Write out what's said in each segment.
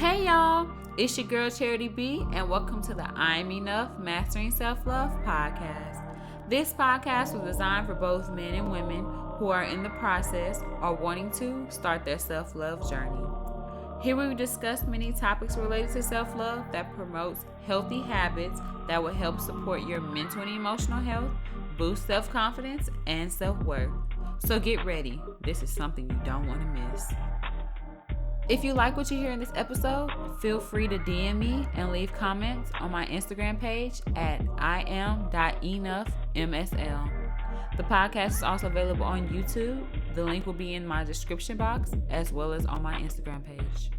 Hey y'all, it's your girl Charity B, and welcome to the I'm Enough Mastering Self-Love podcast. This podcast was designed for both men and women who are in the process or wanting to start their self-love journey. Here we discuss many topics related to self-love that promotes healthy habits that will help support your mental and emotional health, boost self-confidence, and self-worth. So get ready. This is something you don't want to miss. If you like what you hear in this episode, feel free to DM me and leave comments on my Instagram page at im.enoughmsl. The podcast is also available on YouTube. The link will be in my description box as well as on my Instagram page.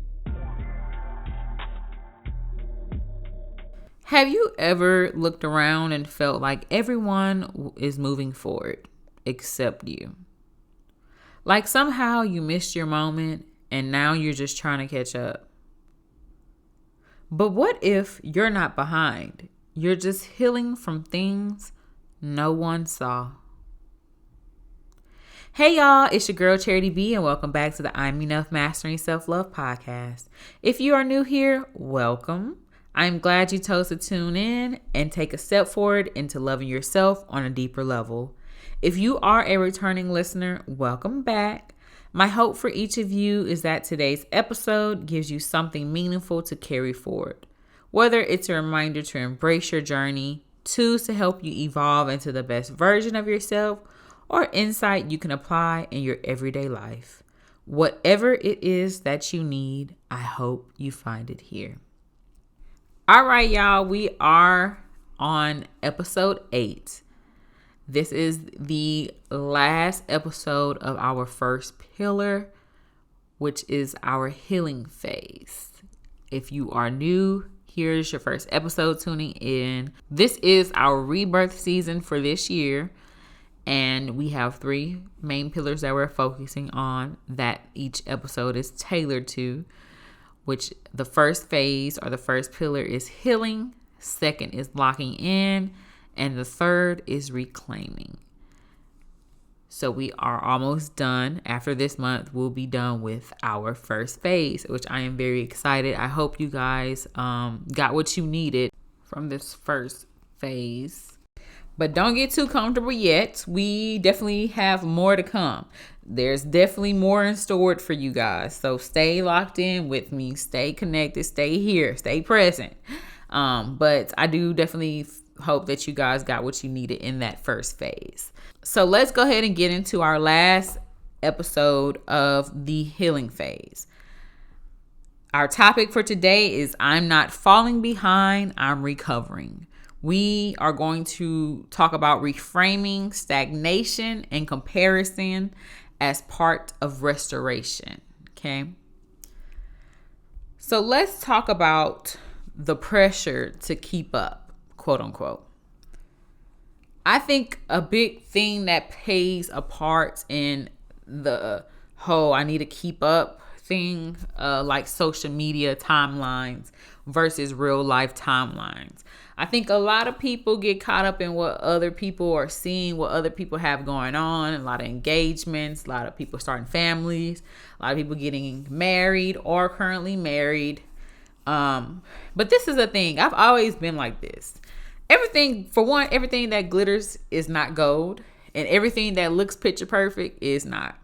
Have you ever looked around and felt like everyone is moving forward except you? Like somehow you missed your moment and now you're just trying to catch up. But what if you're not behind? You're just healing from things no one saw. Hey y'all, it's your girl Charity B, and welcome back to the I'm Enough Mastering Self-Love podcast. If you are new here, welcome. I'm glad you chose to tune in and take a step forward into loving yourself on a deeper level. If you are a returning listener, welcome back. My hope for each of you is that today's episode gives you something meaningful to carry forward. Whether it's a reminder to embrace your journey, tools to help you evolve into the best version of yourself, or insight you can apply in your everyday life. Whatever it is that you need, I hope you find it here. All right, y'all, we are on episode 8. This is the last episode of our first pillar, which is our healing phase. If you are new, here's your first episode tuning in. This is our rebirth season for this year, and we have 3 main pillars that we're focusing on that each episode is tailored to, which the first phase or the first pillar is healing, second is locking in, and the third is reclaiming. So we are almost done. After this month, we'll be done with our first phase, which I am very excited. I hope you guys got what you needed from this first phase. But don't get too comfortable yet. We definitely have more to come. There's definitely more in store for you guys. So stay locked in with me. Stay connected. Stay here. Stay present. But I do definitely hope that you guys got what you needed in that first phase. So let's go ahead and get into our last episode of the healing phase. Our topic for today is I'm not falling behind, I'm recovering. We are going to talk about reframing stagnation and comparison as part of restoration. Okay. So let's talk about the pressure to keep up, quote unquote. I think a big thing that plays a part in the whole I need to keep up thing, like social media timelines versus real life timelines. I think a lot of people get caught up in what other people are seeing, what other people have going on, a lot of engagements, a lot of people starting families, a lot of people getting married or currently married. But this is a thing. I've always been like this. Everything that glitters is not gold, and everything that looks picture perfect is not.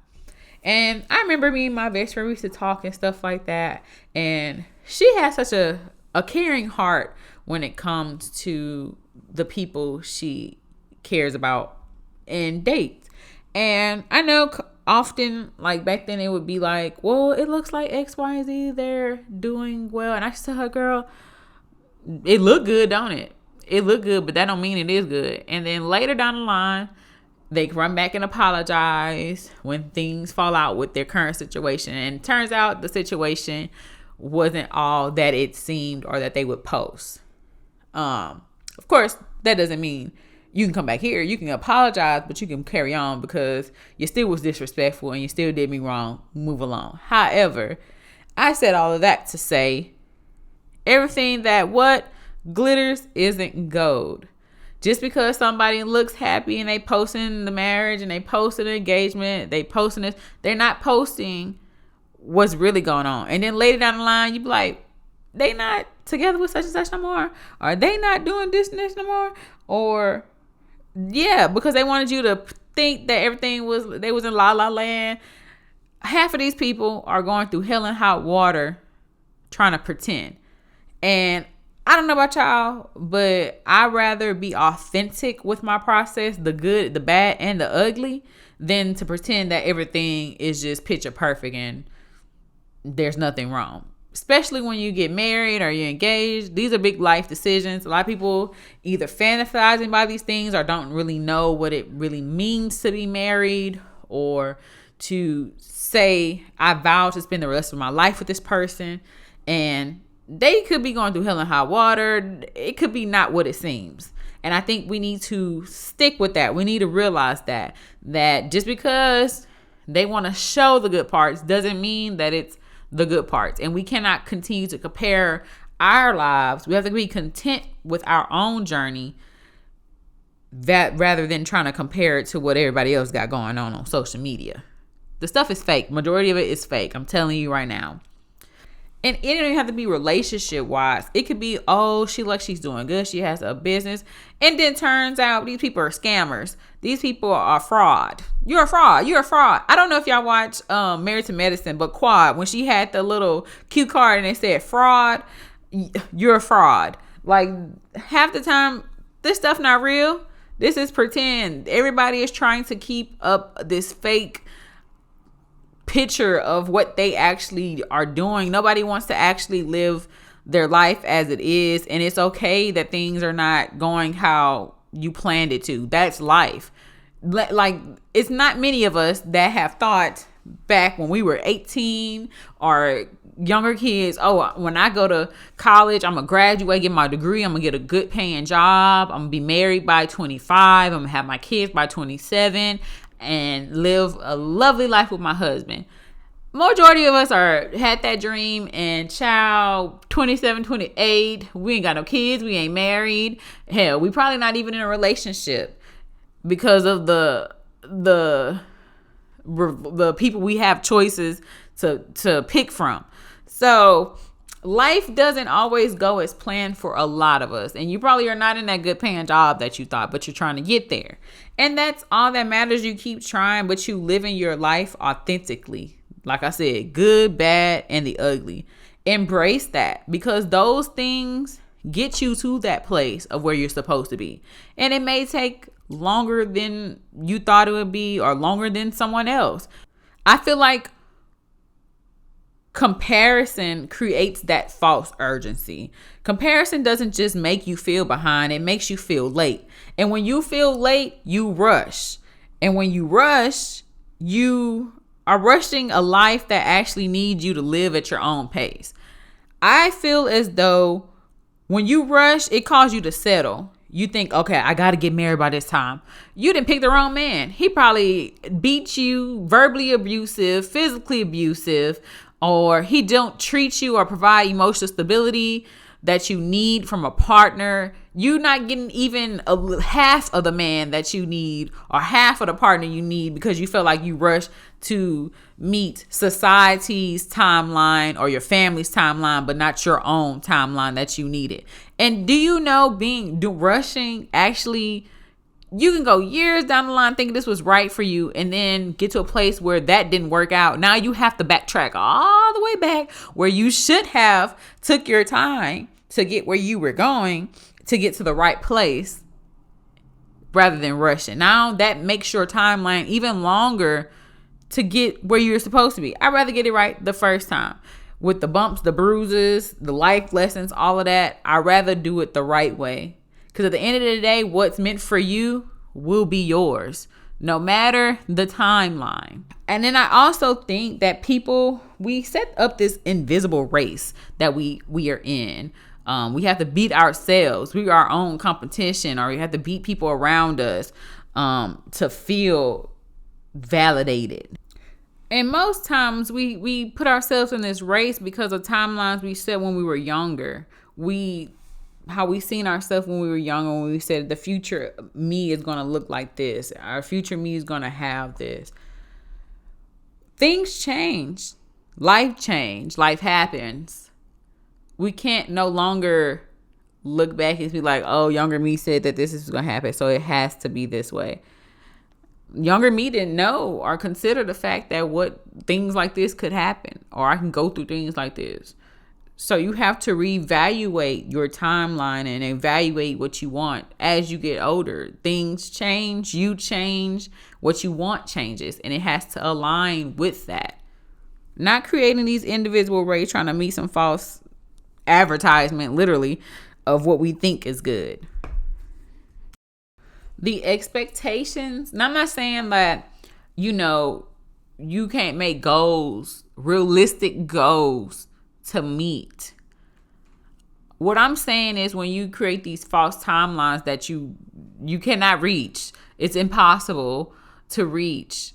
And I remember me and my best friend, we used to talk and stuff like that. And she has such a caring heart when it comes to the people she cares about and dates. And I know often, like back then, it would be like, well, it looks like X, Y, and Z, they're doing well. And I used to tell her, girl, it look good, don't it? It look good, but that don't mean it is good. And then later down the line, they run back and apologize when things fall out with their current situation. And it turns out the situation wasn't all that it seemed or that they would post. Of course, that doesn't mean you can come back here. You can apologize, but you can carry on because you still was disrespectful and you still did me wrong. Move along. However, I said all of that to say everything that what glitters isn't gold. Just because somebody looks happy and they posting the marriage and they posting the engagement, they posting this, they're not posting what's really going on. And then later down the line, you be like, they not together with such and such no more? Are they not doing this and this no more? Or yeah, because they wanted you to think that they was in la la land. Half of these people are going through hell and hot water trying to pretend. And I don't know about y'all, but I'd rather be authentic with my process, the good, the bad, and the ugly, than to pretend that everything is just picture perfect and there's nothing wrong. Especially when you get married or you're engaged. These are big life decisions. A lot of people either fantasizing by these things or don't really know what it really means to be married, or to say, I vow to spend the rest of my life with this person. And they could be going through hell and hot water. It could be not what it seems. And I think we need to stick with that. We need to realize that just because they want to show the good parts doesn't mean that it's the good parts. And we cannot continue to compare our lives. We have to be content with our own journey, that rather than trying to compare it to what everybody else got going on social media. The stuff is fake. Majority of it is fake. I'm telling you right now. And it don't even have to be relationship wise. It could be, she's doing good. She has a business. And then turns out these people are scammers. These people are fraud. You're a fraud. I don't know if y'all watch Married to Medicine, but Quad, when she had the little cue card and it said fraud, you're a fraud. Like, half the time, this stuff not real. This is pretend. Everybody is trying to keep up this fake picture of what they actually are doing. Nobody wants to actually live their life as it is. And it's okay that things are not going how you planned it to. That's life. Like, it's not many of us that have thought back when we were 18 or younger kids, when I go to college, I'm gonna graduate, get my degree, I'm gonna get a good paying job, I'm gonna be married by 25, I'm gonna have my kids by 27, and live a lovely life with my husband. Majority of us had that dream, and child, 27, 28, we ain't got no kids, we ain't married. Hell, we probably not even in a relationship because of the people we have choices to pick from. So life doesn't always go as planned for a lot of us. And you probably are not in that good paying job that you thought, but you're trying to get there. And that's all that matters. You keep trying, but you living your life authentically. Like I said, good, bad, and the ugly. Embrace that, because those things get you to that place of where you're supposed to be. And it may take longer than you thought it would be, or longer than someone else. I feel like comparison creates that false urgency. Comparison doesn't just make you feel behind, it makes you feel late. And when you feel late, you rush. And when you rush, you are rushing a life that actually needs you to live at your own pace. I feel as though when you rush, it causes you to settle. You think, okay, I got to get married by this time. You didn't pick the wrong man. He probably beat you, verbally abusive, physically abusive, or he don't treat you or provide emotional stability that you need from a partner. You're not getting even half of the man that you need, or half of the partner you need, because you feel like you rushed to meet society's timeline or your family's timeline, but not your own timeline that you needed. And do you know, rushing actually, you can go years down the line thinking this was right for you, and then get to a place where that didn't work out. Now you have to backtrack all the way back where you should have took your time to get where you were going, to get to the right place, rather than rushing. Now that makes your timeline even longer to get where you're supposed to be. I'd rather get it right the first time. With the bumps, the bruises, the life lessons, all of that, I'd rather do it the right way. Because at the end of the day, what's meant for you will be yours, no matter the timeline. And then I also think that we set up this invisible race that we are in. We have to beat ourselves. We are our own competition, or we have to beat people around us to feel validated. And most times we put ourselves in this race because of timelines we set when we were younger. How we seen ourselves when we were younger, when we said the future me is going to look like this. Our future me is going to have this. Things change. Life happens. we can't no longer look back and be like, oh, younger me said that this is going to happen, so it has to be this way. Younger me didn't know or consider the fact that what things like this could happen, or I can go through things like this. So you have to reevaluate your timeline and evaluate what you want as you get older. Things change, you change, what you want changes, and it has to align with that. Not creating these individual rays trying to meet some false advertisement, literally, of what we think is good. The expectations, and I'm not saying that, you can't make goals, realistic goals to meet. What I'm saying is when you create these false timelines that you cannot reach, it's impossible to reach,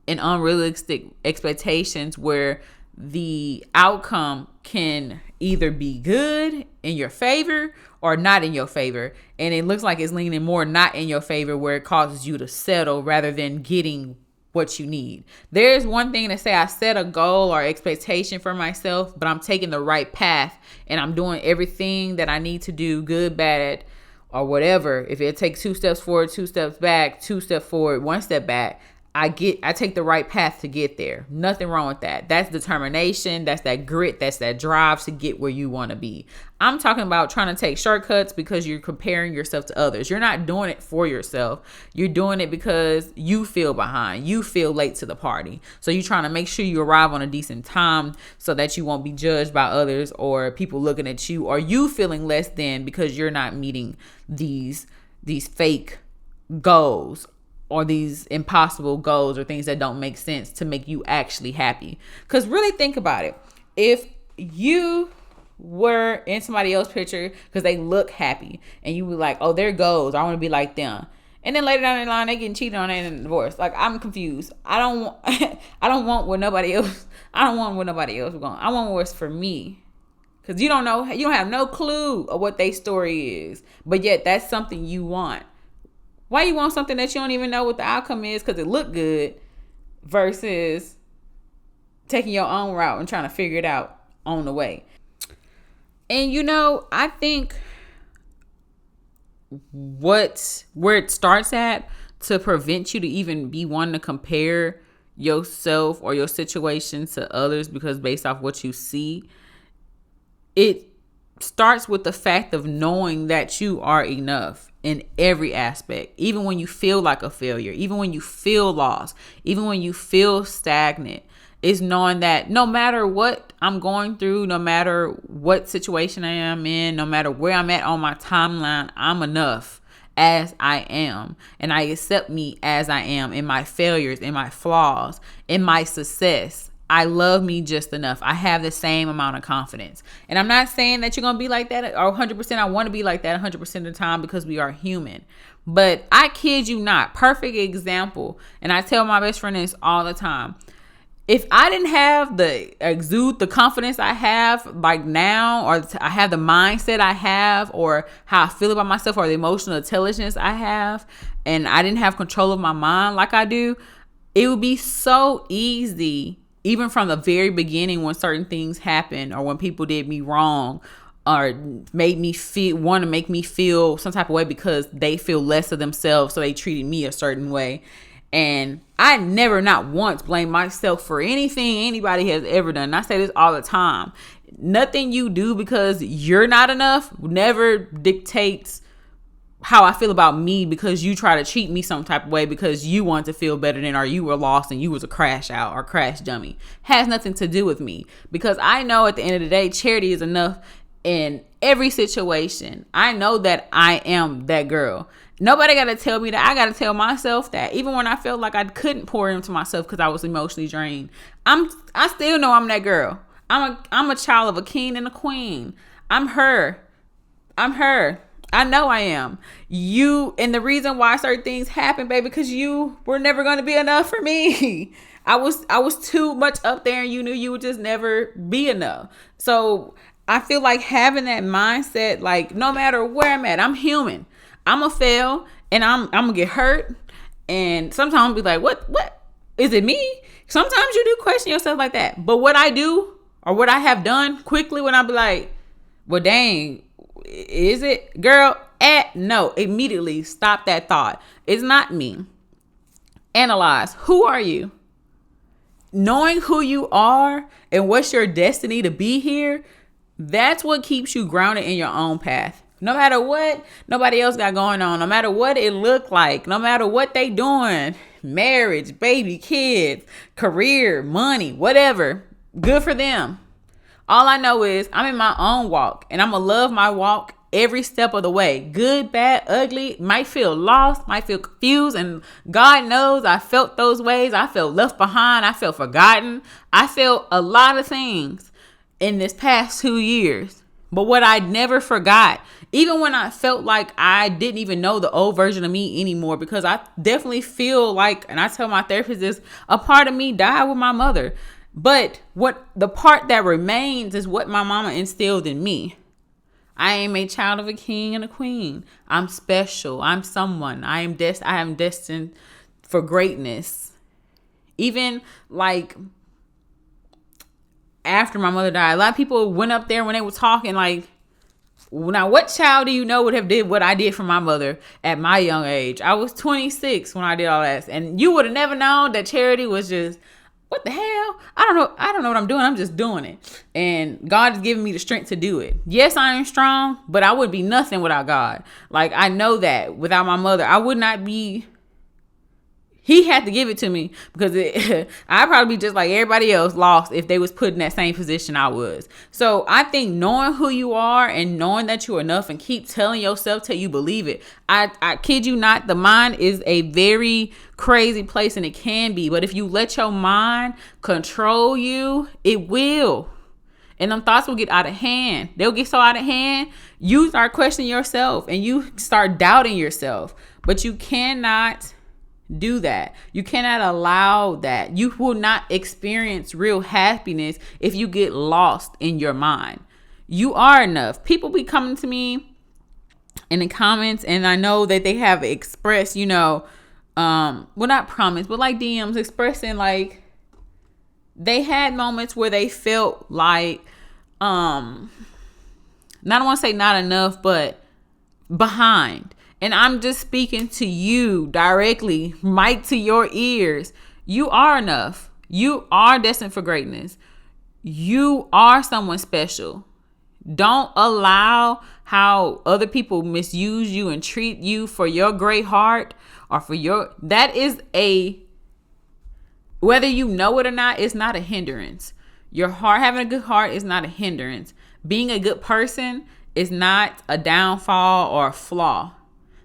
and unrealistic expectations where the outcome can either be good in your favor or not in your favor. And it looks like it's leaning more not in your favor, where it causes you to settle rather than getting what you need. There's one thing to say I set a goal or expectation for myself, but I'm taking the right path and I'm doing everything that I need to do, good, bad, or whatever. If it takes 2 steps forward, 2 steps back, 2 steps forward, 1 step back, I take the right path to get there. Nothing wrong with that. That's determination. That's that grit. That's that drive to get where you want to be. I'm talking about trying to take shortcuts because you're comparing yourself to others. You're not doing it for yourself. You're doing it because you feel behind. You feel late to the party. So you're trying to make sure you arrive on a decent time so that you won't be judged by others or people looking at you, or you feeling less than because you're not meeting these fake goals, or these impossible goals, or things that don't make sense to make you actually happy. Because really think about it. If you were in somebody else's picture because they look happy and you were like, oh, their goals, I want to be like them. And then later down the line, they getting cheated on and divorced. Like, I'm confused. I don't want what nobody else want. I want what's for me. Because you don't have no clue of what their story is. But yet that's something you want. Why you want something that you don't even know what the outcome is because it looked good, versus taking your own route and trying to figure it out on the way? And I think where it starts at to prevent you to even be wanting to compare yourself or your situation to others, because based off what you see, it starts with the fact of knowing that you are enough in every aspect, even when you feel like a failure, even when you feel lost, even when you feel stagnant. Is knowing that no matter what I'm going through, no matter what situation I am in, no matter where I'm at on my timeline, I'm enough as I am. And I accept me as I am, in my failures, in my flaws, in my success. I love me just enough. I have the same amount of confidence. And I'm not saying that you're going to be like that or 100%. I want to be like that 100% of the time, because we are human. But I kid you not, perfect example. And I tell my best friend this all the time. If I didn't have the confidence I have like now, or I have the mindset I have, or how I feel about myself, or the emotional intelligence I have, and I didn't have control of my mind like I do, it would be so easy, even from the very beginning, when certain things happen, or when people did me wrong, or made me want to make me feel some type of way because they feel less of themselves, so they treated me a certain way. And I never, not once, blame myself for anything anybody has ever done. And I say this all the time. Nothing you do because you're not enough never dictates how I feel about me, because you try to treat me some type of way because you want to feel better than, or you were lost and you was a crash out or crash dummy. Has nothing to do with me, because I know at the end of the day, charity is enough in every situation. I know that I am that girl. Nobody got to tell me that. I got to tell myself that. Even when I felt like I couldn't pour into myself because I was emotionally drained, I still know I'm that girl. I'm a child of a king and a queen. I'm her. I know I am. And the reason why certain things happen, baby, because you were never going to be enough for me. I was too much up there, and you knew you would just never be enough. So I feel like having that mindset, like, no matter where I'm at, I'm human. I'm gonna fail, and I'm gonna get hurt, and sometimes I'll be like, what is it me? Sometimes you do question yourself like that, but what I do or what I have done quickly when I be like, well, dang, is it, girl? No, immediately stop that thought. It's not me. Analyze. Who are you? Knowing who you are and what's your destiny to be here, that's what keeps you grounded in your own path. No matter what nobody else got going on, no matter what it look like, no matter what they doing, marriage, baby, kids, career, money, whatever, good for them. All I know is I'm in my own walk, and I'm going to love my walk every step of the way. Good, bad, ugly, might feel lost, might feel confused. And God knows I felt those ways. I felt left behind. I felt forgotten. I felt a lot of things in this past 2 years. But what I never forgot, even when I felt like I didn't even know the old version of me anymore, because I definitely feel like, and I tell my therapist this, a part of me died with my mother. But what the part that remains is what my mama instilled in me. I am a child of a king and a queen. I'm special. I'm someone. I am destined for greatness. Even like after my mother died, a lot of people went up there when they were talking like, now what child do you know would have did what I did for my mother at my young age? I was 26 when I did all that. And you would have never known that Charity was just, what the hell? I don't know what I'm doing. I'm just doing it. And God has given me the strength to do it. Yes, I am strong, but I would be nothing without God. Like, I know that without my mother, I would not be. He had to give it to me because I'd probably be just like everybody else, lost if they was put in that same position I was. So I think knowing who you are and knowing that you're enough and keep telling yourself till you believe it. I kid you not, the mind is a very crazy place, and it can be. But if you let your mind control you, it will. And them thoughts will get out of hand. They'll get so out of hand, you start questioning yourself and you start doubting yourself. But you cannot do that. You cannot allow that. You will not experience real happiness if you get lost in your mind. You are enough. People be coming to me in the comments, and I know that they have expressed, well, not promise, but like DMs expressing like they had moments where they felt like, I don't want to say not enough, but behind. And I'm just speaking to you directly, mic to your ears. You are enough. You are destined for greatness. You are someone special. Don't allow how other people misuse you and treat you for your great heart or that is whether you know it or not, it's not a hindrance. Your heart, having a good heart is not a hindrance. Being a good person is not a downfall or a flaw.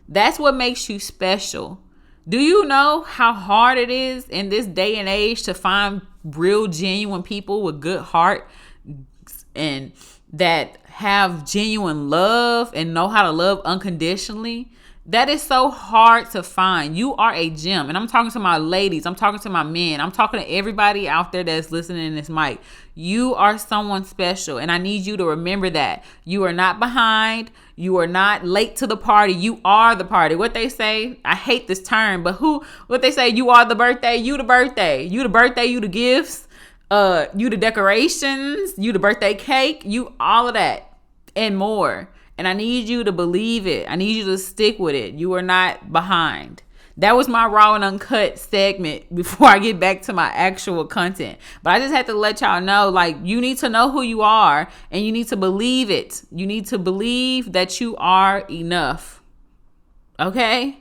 That's what makes you special. Do you know how hard it is in this day and age to find real, genuine people with good heart and that have genuine love and know how to love unconditionally? That is so hard to find. You are a gem. And I'm talking to my ladies. I'm talking to my men. I'm talking to everybody out there that's listening in this mic. You are someone special. And I need you to remember that. You are not behind. You are not late to the party. You are the party. What they say, I hate this term, but what they say, you are the birthday. You the birthday. You the birthday. You the gifts. You the decorations. You the birthday cake. You all of that and more. And I need you to believe it. I need you to stick with it. You are not behind. That was my raw and uncut segment before I get back to my actual content. But I just had to let y'all know, like, you need to know who you are and you need to believe it. You need to believe that you are enough. Okay?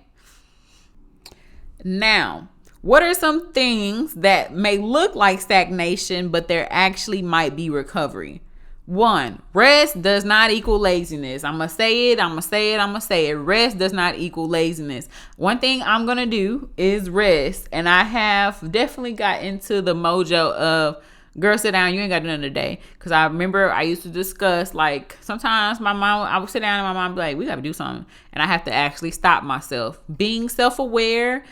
Now, what are some things that may look like stagnation, but there actually might be recovery? 1, rest does not equal laziness. I'm going to say it. Rest does not equal laziness. One thing I'm going to do is rest. And I have definitely got into the mojo of, girl, sit down. You ain't got to do nothing today. Because I remember I used to discuss, like, sometimes I would sit down and my mom would be like, we got to do something. And I have to actually stop myself. Being self-aware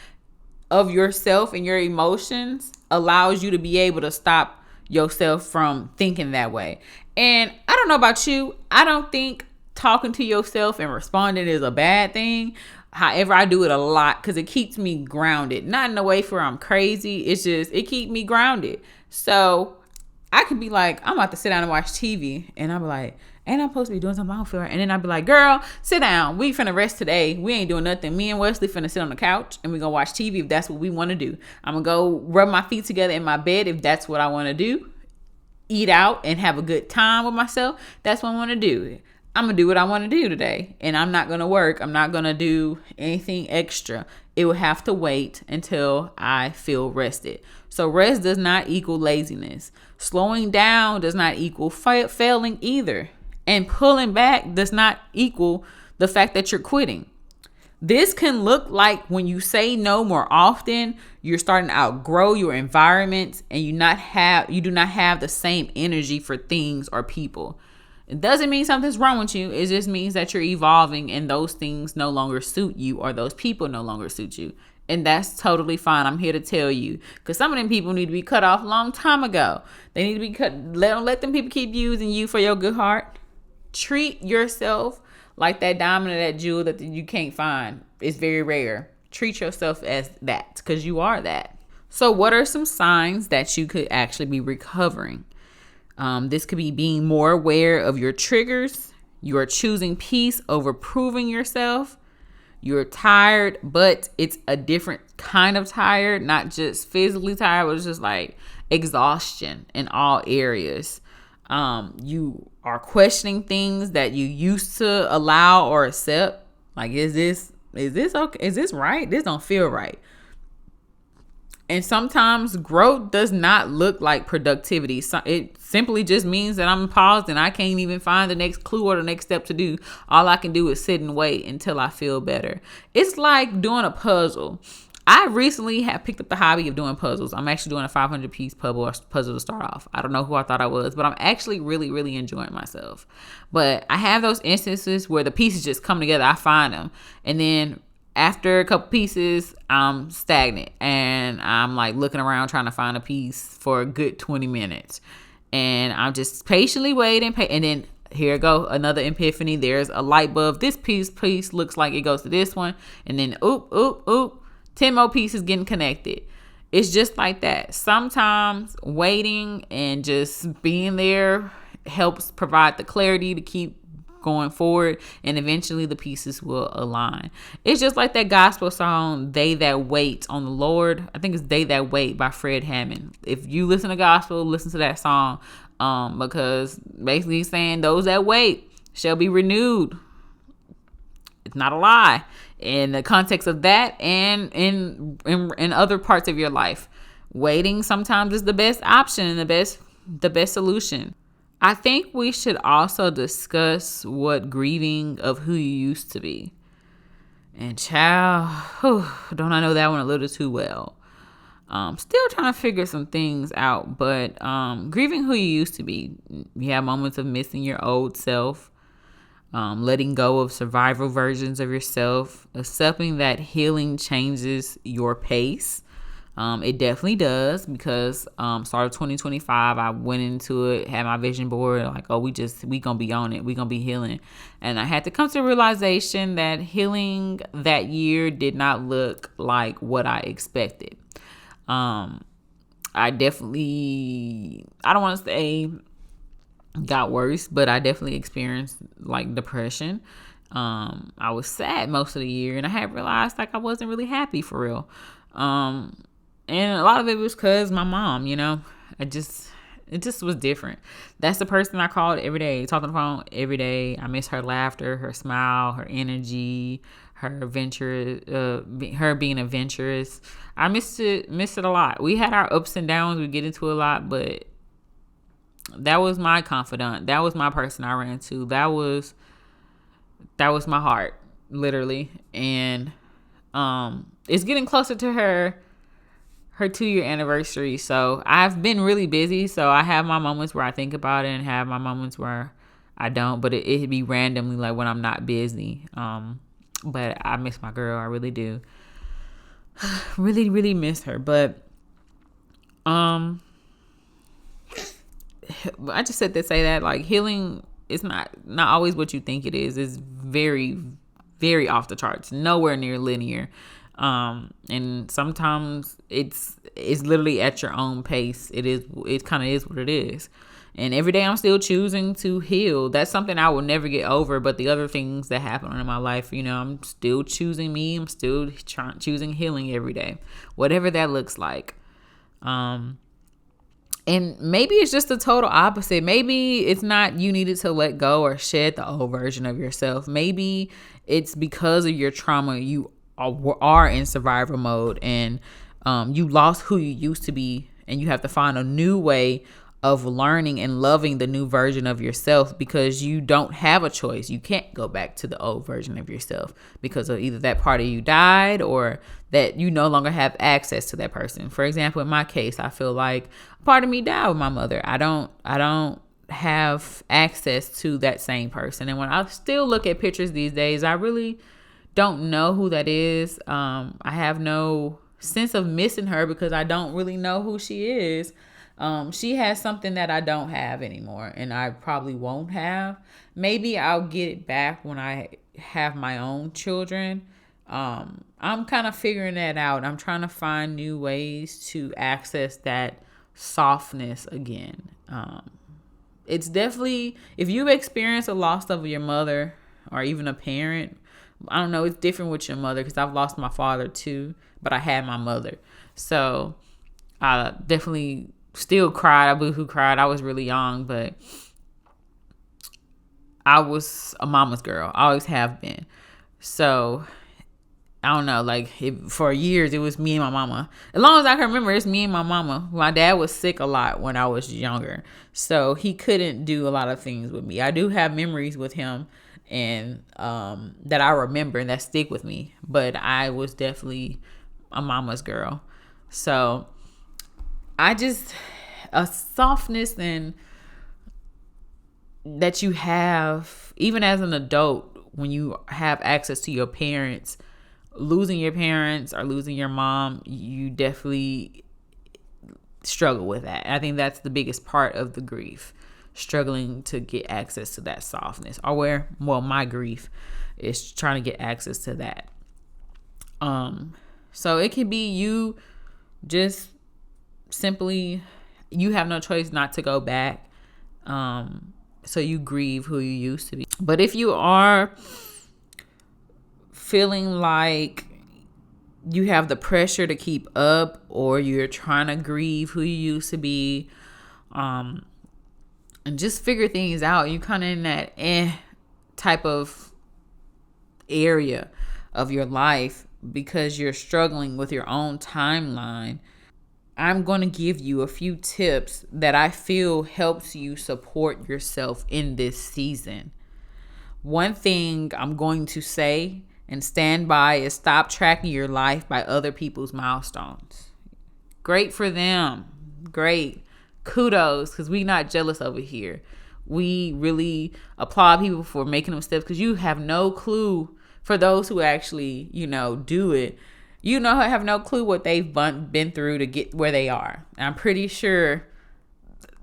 of yourself and your emotions allows you to be able to stop yourself from thinking that way. And I don't know about you. I don't think talking to yourself and responding is a bad thing. However, I do it a lot because it keeps me grounded. Not in a way where I'm crazy. It's just, it keeps me grounded. So I could be like, I'm about to sit down and watch TV, and I'll be like, ain't I supposed to be doing something? I don't feel right. And then I'll be like, girl, sit down. We finna rest today. We ain't doing nothing. Me and Wesley finna sit on the couch, and we gonna watch TV if that's what we want to do. I'm gonna go rub my feet together in my bed if that's what I want to do. Eat out and have a good time with myself. That's what I want to do. I'm gonna do what I want to do today, and I'm not gonna work. I'm not gonna do anything extra. It will have to wait until I feel rested. So rest does not equal laziness. Slowing down does not equal failing either. And pulling back does not equal the fact that you're quitting. This can look like when you say no more often, you're starting to outgrow your environment, and you do not have the same energy for things or people. It doesn't mean something's wrong with you. It just means that you're evolving, and those things no longer suit you, or those people no longer suit you. And that's totally fine. I'm here to tell you, because some of them people need to be cut off a long time ago. They need to be cut. Let them people keep using you for your good heart. Treat yourself like that diamond or that jewel that you can't find. It's very rare. Treat yourself as that, because you are that. So what are some signs that you could actually be recovering? This could be being more aware of your triggers. You are choosing peace over proving yourself. You're tired, but it's a different kind of tired, not just physically tired, but it's just like exhaustion in all areas. You are questioning things that you used to allow or accept. Like, is this okay? Is this right? This don't feel right. And sometimes growth does not look like productivity. So it simply just means that I'm paused and I can't even find the next clue or the next step to do. All I can do is sit and wait until I feel better. It's like doing a puzzle. I recently have picked up the hobby of doing puzzles. I'm actually doing a 500-piece puzzle to start off. I don't know who I thought I was, but I'm actually really, really enjoying myself. But I have those instances where the pieces just come together. I find them. And then after a couple pieces, I'm stagnant, and I'm like looking around trying to find a piece for a good 20 minutes. And I'm just patiently waiting. And then here go another epiphany. There's a light bulb. This piece looks like it goes to this one. And then, 10 more pieces getting connected. It's just like that. Sometimes waiting and just being there helps provide the clarity to keep going forward, and eventually the pieces will align. It's just like that gospel song, They That Wait on the Lord. I think it's They That Wait by Fred Hammond. If you listen to gospel, listen to that song, because basically he's saying those that wait shall be renewed. It's not a lie. In the context of that, and in other parts of your life, waiting sometimes is the best option and the best solution. I think we should also discuss what grieving of who you used to be. And child, don't I know that one a little too well. Still trying to figure some things out, but grieving who you used to be. You have moments of missing your old self, letting go of survival versions of yourself, accepting that healing changes your pace. It definitely does, because start of 2025, I went into it, had my vision board, like, we gonna be on it, we gonna be healing. And I had to come to the realization that healing that year did not look like what I expected. I don't want to say got worse, but I definitely experienced like depression. I was sad most of the year, and I had realized like I wasn't really happy for real. And a lot of it was because my mom, it just was different. That's the person I called every day, talk on the phone every day. I miss her laughter, her smile, her energy, her her being adventurous. I miss it a lot. We had our ups and downs. We get into a lot, but that was my confidant. That was my person I ran to. That was my heart, literally. And it's getting closer to her 2-year anniversary. So I've been really busy. So I have my moments where I think about it and have my moments where I don't, but it'd be randomly like when I'm not busy. But I miss my girl. I really do. Really, really miss her. But I just said to say that like healing is not always what you think it is. It's very, very off the charts. Nowhere near linear. And sometimes it's literally at your own pace. It kind of is what it is. And every day I'm still choosing to heal. That's something I will never get over. But the other things that happen in my life, I'm still choosing me. I'm still choosing healing every day, whatever that looks like. And maybe it's just the total opposite. Maybe it's not you needed to let go or shed the old version of yourself. Maybe it's because of your trauma. You are in survival mode, and you lost who you used to be, and you have to find a new way of learning and loving the new version of yourself, because you don't have a choice. You can't go back to the old version of yourself because of either that part of you died or that you no longer have access to that person. For example, in my case, I feel like part of me died with my mother. I don't have access to that same person. And when I still look at pictures these days, I really don't know who that is. I have no sense of missing her because I don't really know who she is. She has something that I don't have anymore, and I probably won't have. Maybe I'll get it back when I have my own children. I'm kind of figuring that out. I'm trying to find new ways to access that softness again. It's definitely, if you've experienced a loss of your mother or even a parent, I don't know, it's different with your mother because I've lost my father too, but I had my mother. So I definitely still cried. I boohoo cried. I was really young, but I was a mama's girl. I always have been. So I don't know, for years it was me and my mama. As long as I can remember, it's me and my mama. My dad was sick a lot when I was younger, so he couldn't do a lot of things with me. I do have memories with him and that I remember and that stick with me, but I was definitely a mama's girl. So a softness and that you have even as an adult when you have access to your parents. Losing your parents or losing your mom, you definitely struggle with that. I think that's the biggest part of the grief, struggling to get access to that softness, or my grief is trying to get access to that. So it can be you just simply, you have no choice not to go back. So you grieve who you used to be. But if you are feeling like you have the pressure to keep up, or you're trying to grieve who you used to be, and just figure things out, you kind of in that type of area of your life because you're struggling with your own timeline, I'm going to give you a few tips that I feel helps you support yourself in this season. One thing I'm going to say and stand by is stop tracking your life by other people's milestones. Great for them. Great. Kudos, because we not jealous over here. We really applaud people for making them steps, because you have no clue, for those who actually, do it, have no clue what they've been through to get where they are. I'm pretty sure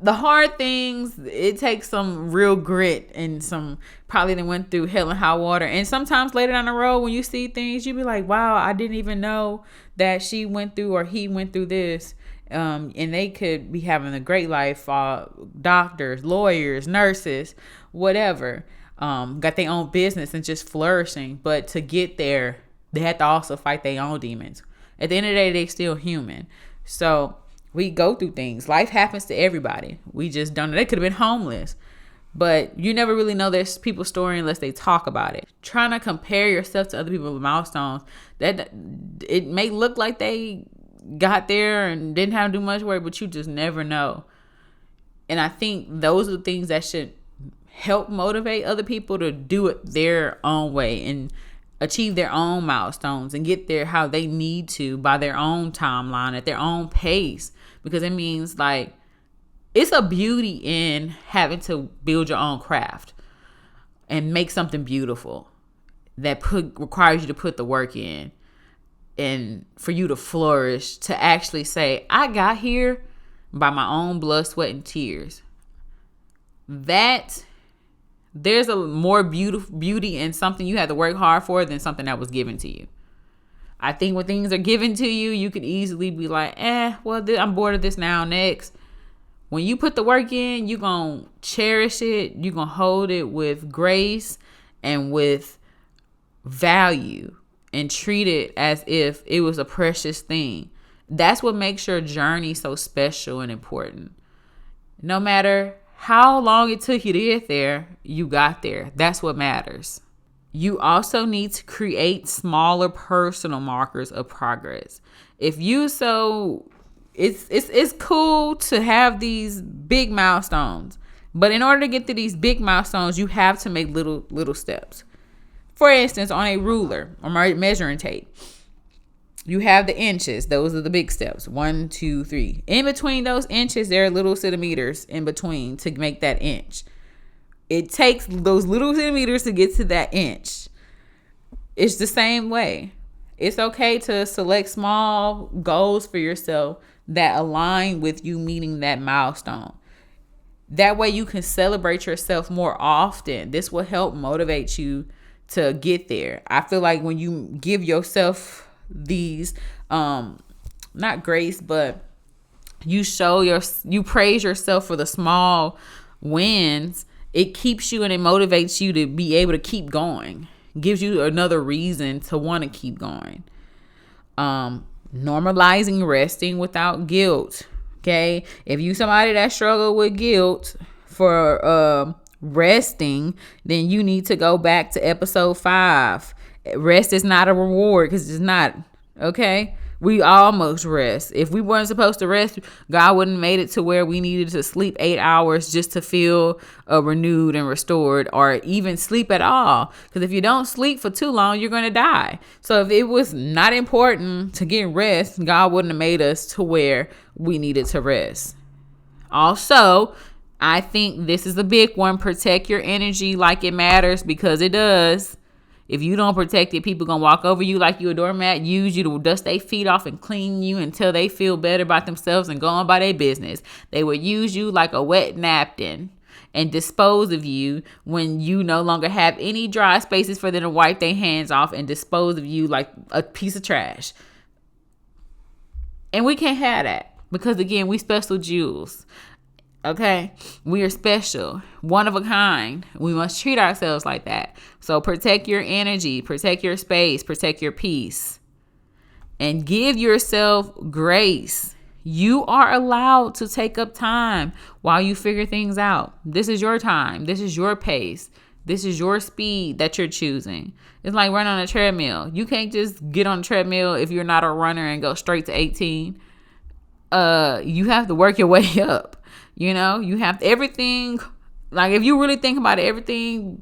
the hard things, it takes some real grit and some, probably they went through hell and high water. And sometimes later down the road, when you see things, you be like, wow, I didn't even know that she went through or he went through this. And they could be having a great life, doctors, lawyers, nurses, whatever, got their own business and just flourishing. But to get there, they had to also fight their own demons. At the end of the day, they still human. So we go through things. Life happens to everybody. We just don't know. They could have been homeless. But you never really know there's people's story unless they talk about it. Trying to compare yourself to other people's milestones, that it may look like they got there and didn't have to do much work, but you just never know. And I think those are the things that should help motivate other people to do it their own way and achieve their own milestones and get there how they need to by their own timeline at their own pace. Because it means it's a beauty in having to build your own craft and make something beautiful that requires you to put the work in, and for you to flourish, to actually say, I got here by my own blood, sweat, and tears. That there's a more beauty in something you had to work hard for than something that was given to you. I think when things are given to you, you could easily be like, I'm bored of this now, next. When you put the work in, you're going to cherish it. You're going to hold it with grace and with value and treat it as if it was a precious thing. That's what makes your journey so special and important. No matter how long it took you to get there, you got there. That's what matters. You also need to create smaller personal markers of progress. It's cool to have these big milestones, but in order to get to these big milestones, you have to make little steps. For instance, on a ruler or measuring tape, you have the inches. Those are the big steps. 1, 2, 3. In between those inches, there are little centimeters in between to make that inch. It takes those little centimeters to get to that inch. It's the same way. It's okay to select small goals for yourself that align with you meeting that milestone. That way you can celebrate yourself more often. This will help motivate you to get there. I feel like when you give yourself these, not grace, but you praise yourself for the small wins, it keeps you and it motivates you to be able to keep going. Gives you another reason to want to keep going. Normalizing resting without guilt. Okay. If you somebody that struggle with guilt for resting, then you need to go back to episode 5. Rest is not a reward, because it's not. Okay. We almost rest. If we weren't supposed to rest, God wouldn't have made it to where we needed to sleep 8 hours just to feel renewed and restored, or even sleep at all. Because if you don't sleep for too long, you're going to die. So if it was not important to get rest, God wouldn't have made us to where we needed to rest. Also, I think this is a big one. Protect your energy like it matters, because it does. If you don't protect it, people gonna walk over you like you a doormat, use you to dust their feet off and clean you until they feel better about themselves and go on by their business. They will use you like a wet napkin and dispose of you when you no longer have any dry spaces for them to wipe their hands off, and dispose of you like a piece of trash. And we can't have that, because again, we special jewels. Okay, we are special, one of a kind. We must treat ourselves like that. So protect your energy, protect your space, protect your peace, and give yourself grace. You are allowed to take up time while you figure things out. This is your time. This is your pace. This is your speed that you're choosing. It's like running on a treadmill. You can't just get on a treadmill if you're not a runner and go straight to 18. You have to work your way up. You know, you have everything. Like, if you really think about it, everything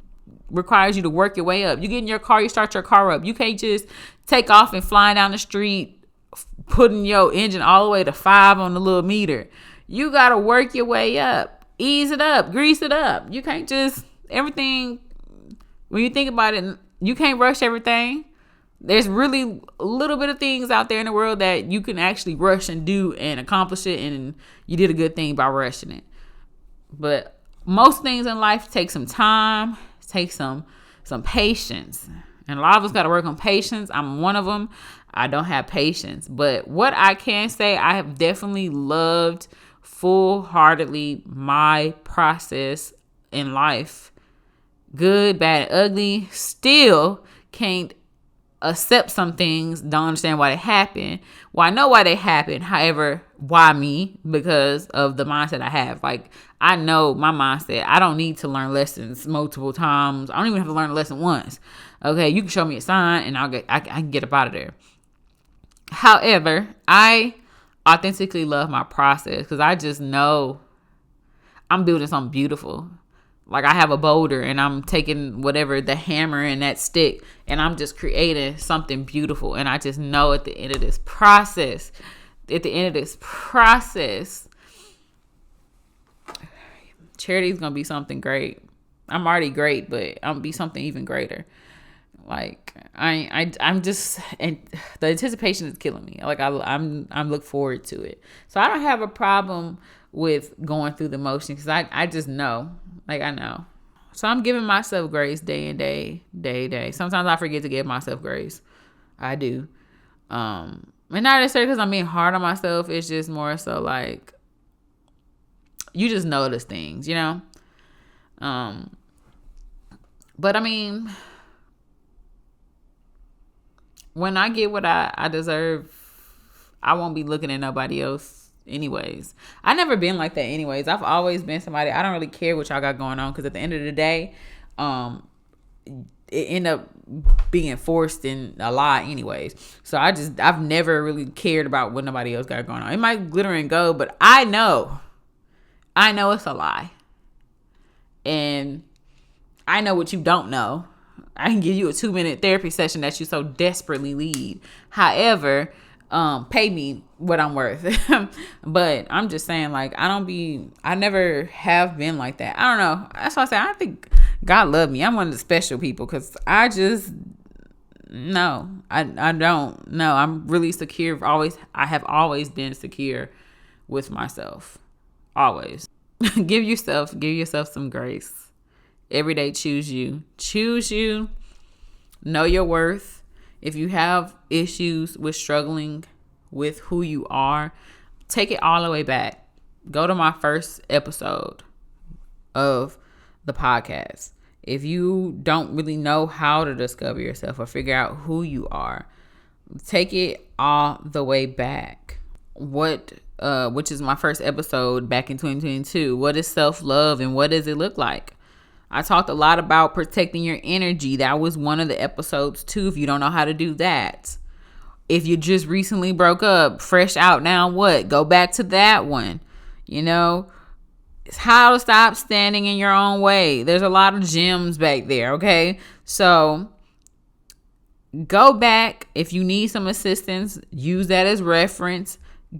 requires you to work your way up. You get in your car, you start your car up. You can't just take off and fly down the street, putting your engine all the way to 5 on the little meter. You got to work your way up, ease it up, grease it up. You can't just everything. When you think about it, you can't rush everything. There's really a little bit of things out there in the world that you can actually rush and do and accomplish it, and you did a good thing by rushing it. But most things in life take some time, take some patience. And a lot of us got to work on patience. I'm one of them. I don't have patience. But what I can say, I have definitely loved full-heartedly my process in life. Good, bad, and ugly. Still can't accept some things, don't understand why they happen. Well, I know why they happen. However, why me? Because of the mindset I have. Like, I know my mindset. I don't need to learn lessons multiple times. I don't even have to learn a lesson once. Okay, you can show me a sign and I can get up out of there. However, I authentically love my process, because I just know I'm building something beautiful. Like, I have a boulder and I'm taking whatever, the hammer and that stick, and I'm just creating something beautiful. And I just know at the end of this process, charity is going to be something great. I'm already great, but I'm going to be something even greater. Like, I'm just, and the anticipation is killing me. Like, I'm look forward to it. So I don't have a problem with going through the motion, because I just know. Like, I know. So I'm giving myself grace day in, day. Sometimes I forget to give myself grace. I do. And not necessarily because I'm being hard on myself. It's just more so like you just notice things, you know? But I mean, when I get what I deserve, I won't be looking at nobody else anyways. I never been like that anyways. I've always been somebody, I don't really care what y'all got going on, because at the end of the day, it end up being forced in a lie anyways. So I've never really cared about what nobody else got going on. It might glitter and go, but I know it's a lie. And I know what you don't know. I can give you a 2-minute therapy session that you so desperately need. However, pay me what I'm worth. But I'm just saying, like, I never have been like that. I don't know. That's why I say I think God loved me. I'm one of the special people, because I don't know. I'm really secure. I have always been secure with myself. Always. Give yourself some grace. Every day, choose you. Know your worth. If you have issues with struggling with who you are, take it all the way back. Go to my first episode of the podcast. If you don't really know how to discover yourself or figure out who you are, take it all the way back. Which is my first episode back in 2022. What is self-love and what does it look like? I talked a lot about protecting your energy. That was one of the episodes too, if you don't know how to do that. If you just recently broke up, fresh out now, what? Go back to that one. You know, it's how to stop standing in your own way. There's a lot of gems back there, okay? So go back. If you need some assistance, use that as reference.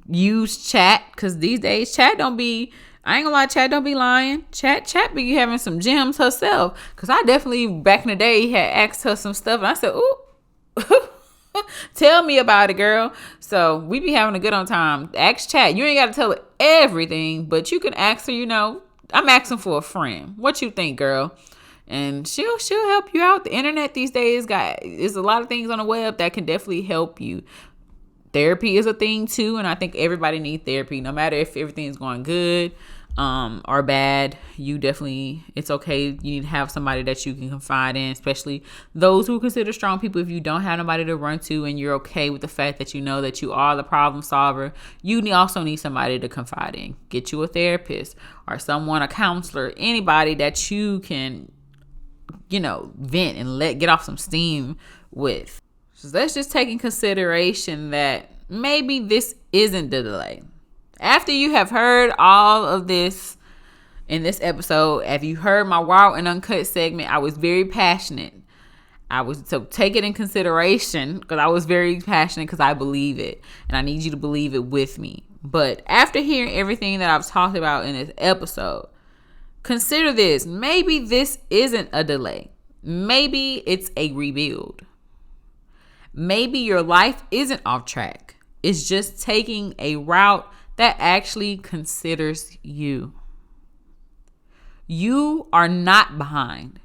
Use chat, because these days chat don't be, I ain't gonna lie, chat don't be lying. Chat be having some gems herself. Because I definitely, back in the day, had asked her some stuff. And I said, ooh, tell me about it, girl. So we be having a good on time. Ask chat. You ain't got to tell her everything. But you can ask her, I'm asking for a friend. What you think, girl? And she'll help you out. The internet these days is a lot of things on the web that can definitely help you. Therapy is a thing too, and I think everybody needs therapy, no matter if everything's going good or bad. It's okay. You need to have somebody that you can confide in, especially those who consider strong people. If you don't have nobody to run to and you're okay with the fact that you know that you are the problem solver, you also need somebody to confide in. Get you a therapist or a counselor, anybody that you can, vent and get off some steam with. So let's just take in consideration that maybe this isn't the delay. After you have heard all of this in this episode, if you heard my raw and uncut segment, I was very passionate. So take it in consideration, because I was very passionate, because I believe it. And I need you to believe it with me. But after hearing everything that I've talked about in this episode, consider this. Maybe this isn't a delay. Maybe it's a rebuild. Maybe your life isn't off track. It's just taking a route that actually considers you. You are not behind.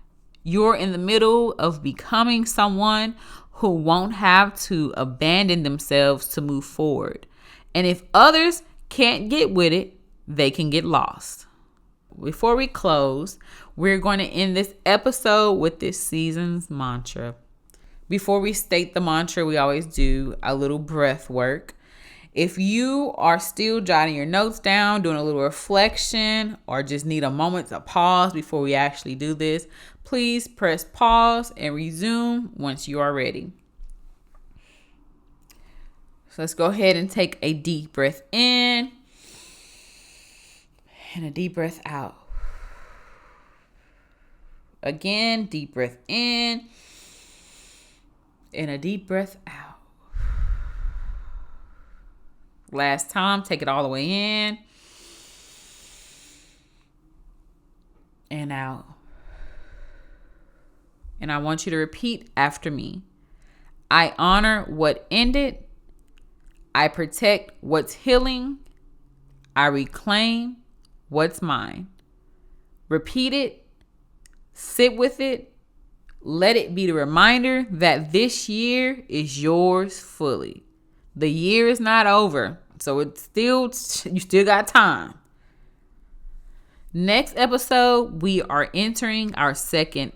You're in the middle of becoming someone who won't have to abandon themselves to move forward. And if others can't get with it, they can get lost. Before we close, we're going to end this episode with this season's mantra. Before we state the mantra, we always do a little breath work. If you are still jotting your notes down, doing a little reflection, or just need a moment to pause before we actually do this, please press pause and resume once you are ready. So let's go ahead and take a deep breath in and a deep breath out. Again, deep breath in. And a deep breath out. Last time, take it all the way in and out. And I want you to repeat after me. I honor what ended. I protect what's healing. I reclaim what's mine. Repeat it. Sit with it. Let it be the reminder that this year is yours fully. The year is not over. So you still got time. Next episode, we are entering our second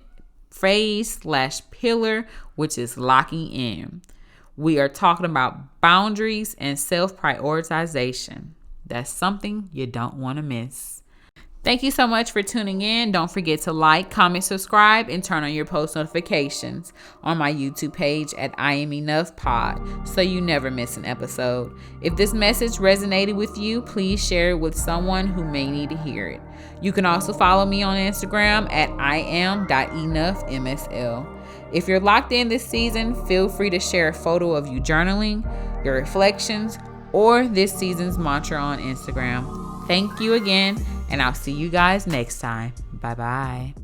phase/pillar, which is locking in. We are talking about boundaries and self-prioritization. That's something you don't want to miss. Thank you so much for tuning in. Don't forget to like, comment, subscribe, and turn on your post notifications on my YouTube page at I Am Enough Pod so you never miss an episode. If this message resonated with you, please share it with someone who may need to hear it. You can also follow me on Instagram at iam.enoughmsl. If you're locked in this season, feel free to share a photo of you journaling, your reflections, or this season's mantra on Instagram. Thank you again, and I'll see you guys next time. Bye-bye.